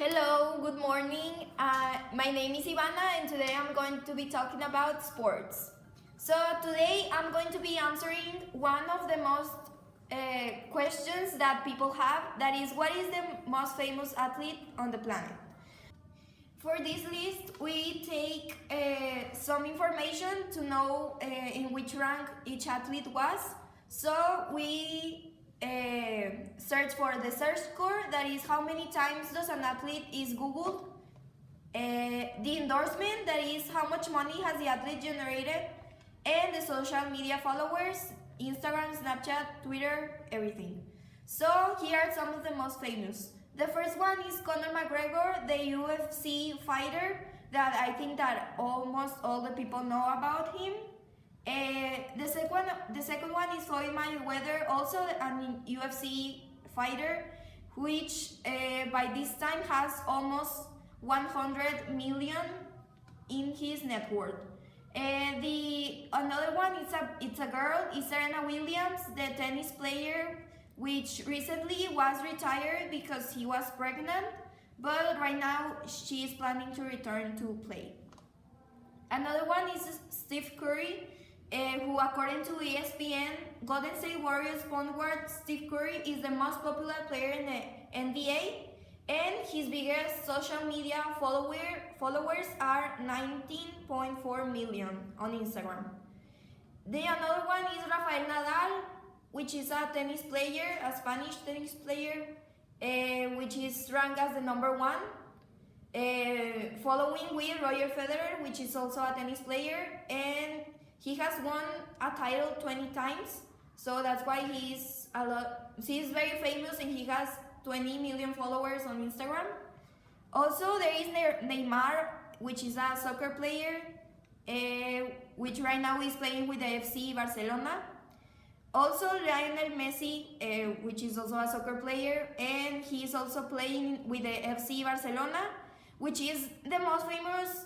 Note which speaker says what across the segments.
Speaker 1: Hello, good morning. My name is Ivana and today I'm going to be talking about sports. So today I'm going to be answering one of the most questions that people have, that is, what is the most famous athlete on the planet? For this list, we take some information to know in which rank each athlete was. So we search for the search score, that is how many times does an athlete is Googled. The endorsement, that is how much money has the athlete generated. And the social media followers, Instagram, Snapchat, Twitter, everything. So here are some of the most famous. The first one is Conor McGregor, the UFC fighter that I think that almost all the people know about him. The second one is Floyd Mayweather, also an UFC fighter, which by this time has almost 100 million in his net worth. Another one it's a girl, is Serena Williams, the tennis player, which recently was retired because he was pregnant, but right now she is planning to return to play. Another one is Steve Curry, who according to ESPN, Golden State Warriors point guard Steve Curry is the most popular player in the NBA, and his biggest social media followers are 19.4 million on Instagram. Another one is Rafael Nadal, which is a tennis player, a Spanish tennis player, which is ranked as the number one, following with Roger Federer, which is also a tennis player, and he has won a title 20 times, so that's why he's very famous and he has 20 million followers on Instagram. Also, there is Neymar, which is a soccer player, which right now is playing with the FC Barcelona. Also, Lionel Messi, which is also a soccer player, and he is also playing with the FC Barcelona, which is the most famous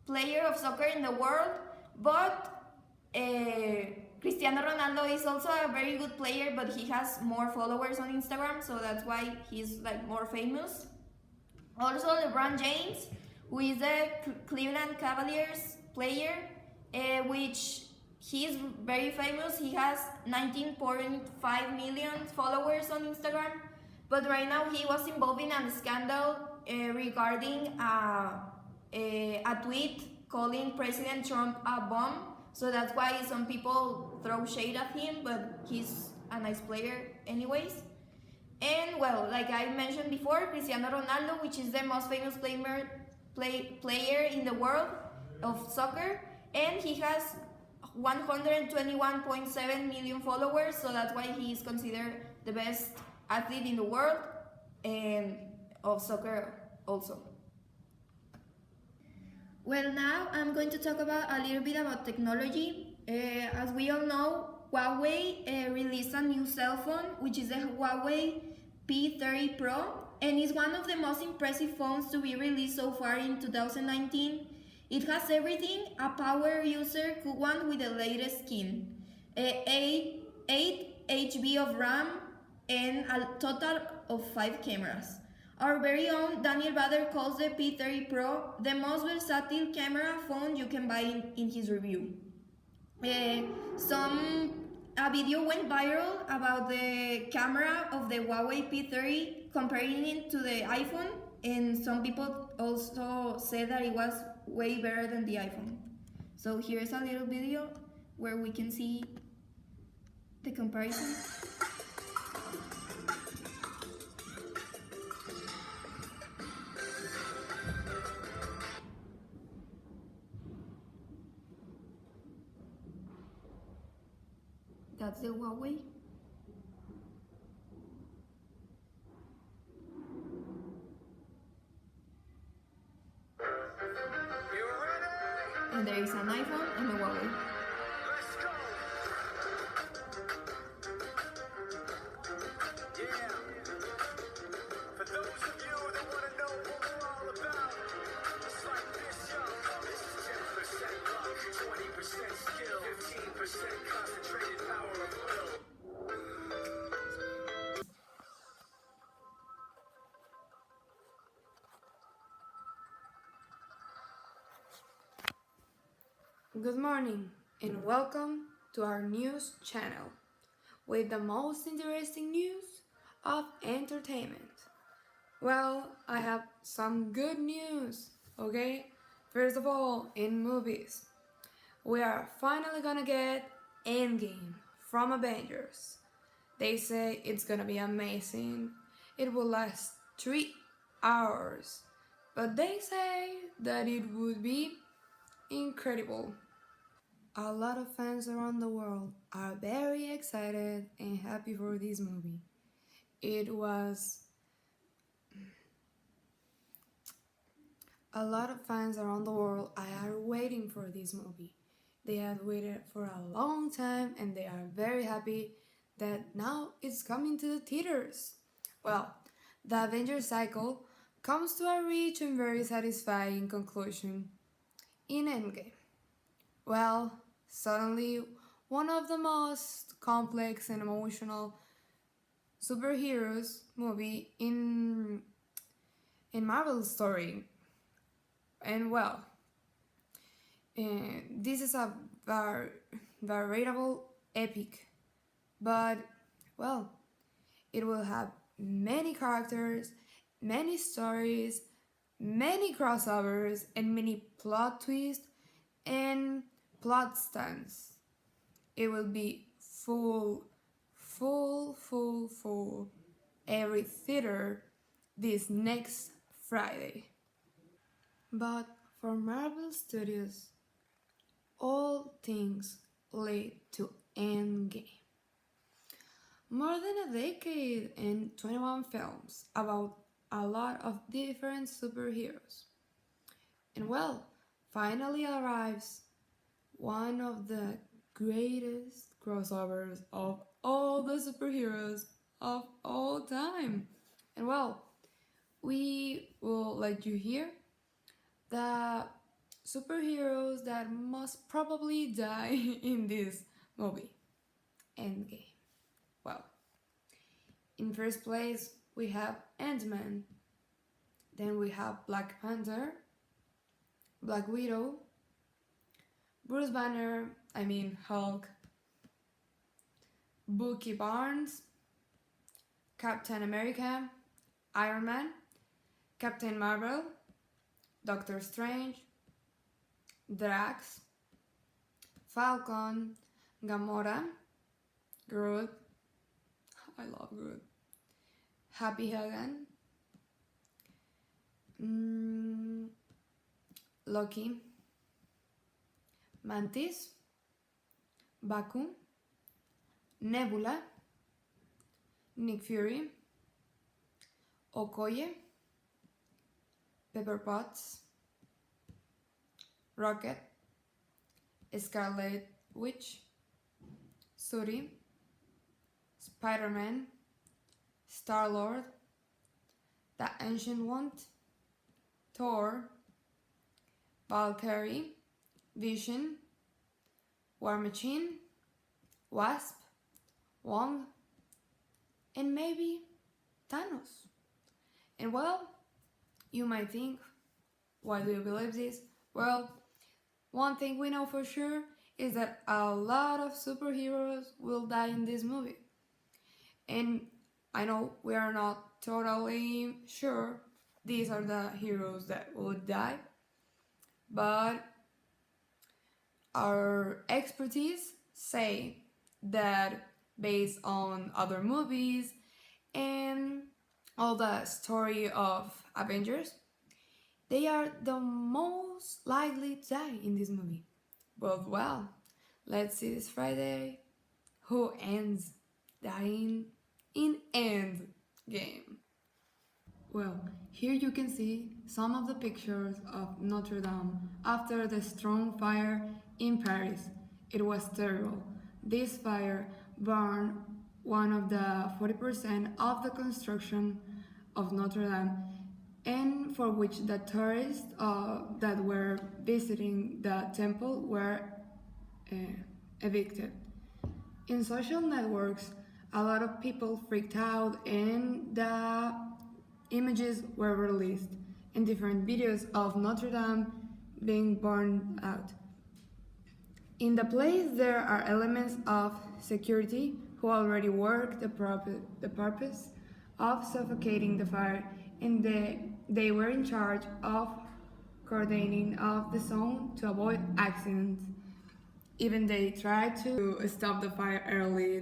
Speaker 1: player of soccer in the world. But Cristiano Ronaldo is also a very good player, but he has more followers on Instagram, so that's why he's like more famous. Also, LeBron James, who is the Cleveland Cavaliers player, which he is very famous. He has 19.5 million followers on Instagram, but right now he was involved in a scandal regarding a tweet calling President Trump a bomb. So that's why some people throw shade at him, but he's a nice player anyways. And well, like I mentioned before, Cristiano Ronaldo, which is the most famous player in the world of soccer, and he has 121.7 million followers, so that's why he is considered the best athlete in the world and of soccer also. Well, now I'm going to talk about a little bit about technology. As we all know, Huawei released a new cell phone, which is the Huawei P30 Pro, and is one of the most impressive phones to be released so far in 2019. It has everything a power user could want with the latest skin. 8 GB of RAM and a total of 5 cameras. Our very own Daniel Bader calls the P30 Pro the most versatile camera phone you can buy in his review. A video went viral about the camera of the Huawei P30, comparing it to the iPhone, and some people also said that it was way better than the iPhone. So here's a little video where we can see the comparison. That's the Huawei. And there is an iPhone and a Huawei.
Speaker 2: Let's go. Yeah. For those of you that want to know what we're all about, it's like this, y'all. This is 10% luck, 20% skill, 15% concentrated power of will.
Speaker 3: Good morning and welcome to our news channel with the most interesting news of entertainment. Well, I have some good news, okay? First of all, in movies, we are finally gonna get Endgame from Avengers. They say it's gonna be amazing. It will last 3 hours, but they say that it would be incredible. A lot of fans around the world are very excited and happy for this movie. It was a lot of fans around the world are waiting for this movie. They have waited for a long time and they are very happy that now it's coming to the theaters. Well, the Avengers cycle comes to a rich and very satisfying conclusion in Endgame. Well, suddenly, one of the most complex and emotional superheroes movie in Marvel's story. And well, this is a veritable epic, but well, it will have many characters, many stories, many crossovers, and many plot twists and plot stunts. It will be full every theater this next Friday. But for Marvel Studios, all things lead to Endgame. More than a decade and 21 films about a lot of different superheroes. And well, finally arrives one of the greatest crossovers of all the superheroes of all time. And well, we will let you hear the superheroes that must probably die in this movie, Endgame. Well, in first place, we have Ant-Man, then we have Black Panther, Black Widow, Bruce Banner, Hulk, Bucky Barnes, Captain America, Iron Man, Captain Marvel, Doctor Strange, Drax, Falcon, Gamora, Groot, I love Groot, Happy Hogan, Loki, Mantis, Baku, Nebula, Nick Fury, Okoye, Pepper Potts, Rocket, Scarlet Witch, Suri, Spider-Man, Star-Lord, the Ancient One, Thor, Valkyrie, Vision, War Machine, Wasp, Wong, and maybe Thanos. And well, you might think, why do you believe this? Well, one thing we know for sure is that a lot of superheroes will die in this movie. And I know we are not totally sure these are the heroes that will die, but our expertise say that based on other movies and all the story of Avengers, they are the most likely to die in this movie. But well, let's see this Friday who ends dying in Endgame. Well, here you can see some of the pictures of Notre Dame after the strong fire in Paris. It was terrible. This fire burned one of the 40% of the construction of Notre Dame, and for which the tourists that were visiting the temple were uh, evicted. In social networks, a lot of people freaked out and the images were released in different videos of Notre Dame being burned out. In the place, there are elements of security who already work the purpose of suffocating the fire, and they were in charge of coordinating of the zone to avoid accidents. Even they tried to stop the fire early.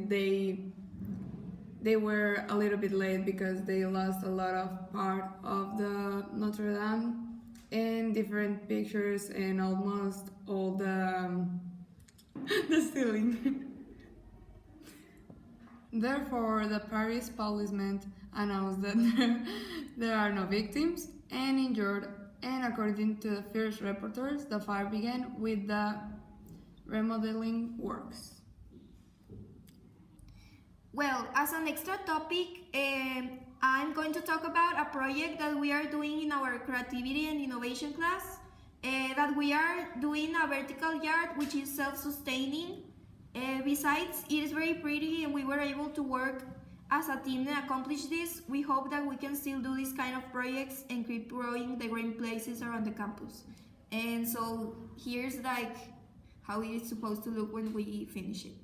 Speaker 3: They were a little bit late because they lost a lot of part of the Notre Dame and different pictures and almost all the the ceiling. Therefore, the Paris policemen announced that there are no victims and injured, and according to the first reporters, the fire began with the remodeling works.
Speaker 1: Well, as an extra topic, I'm going to talk about a project that we are doing in our creativity and innovation class. That we are doing a vertical yard which is self-sustaining. Besides, it is very pretty and we were able to work as a team and accomplish this. We hope that we can still do these kind of projects and keep growing the green places around the campus. And so here's like how it is supposed to look when we finish it.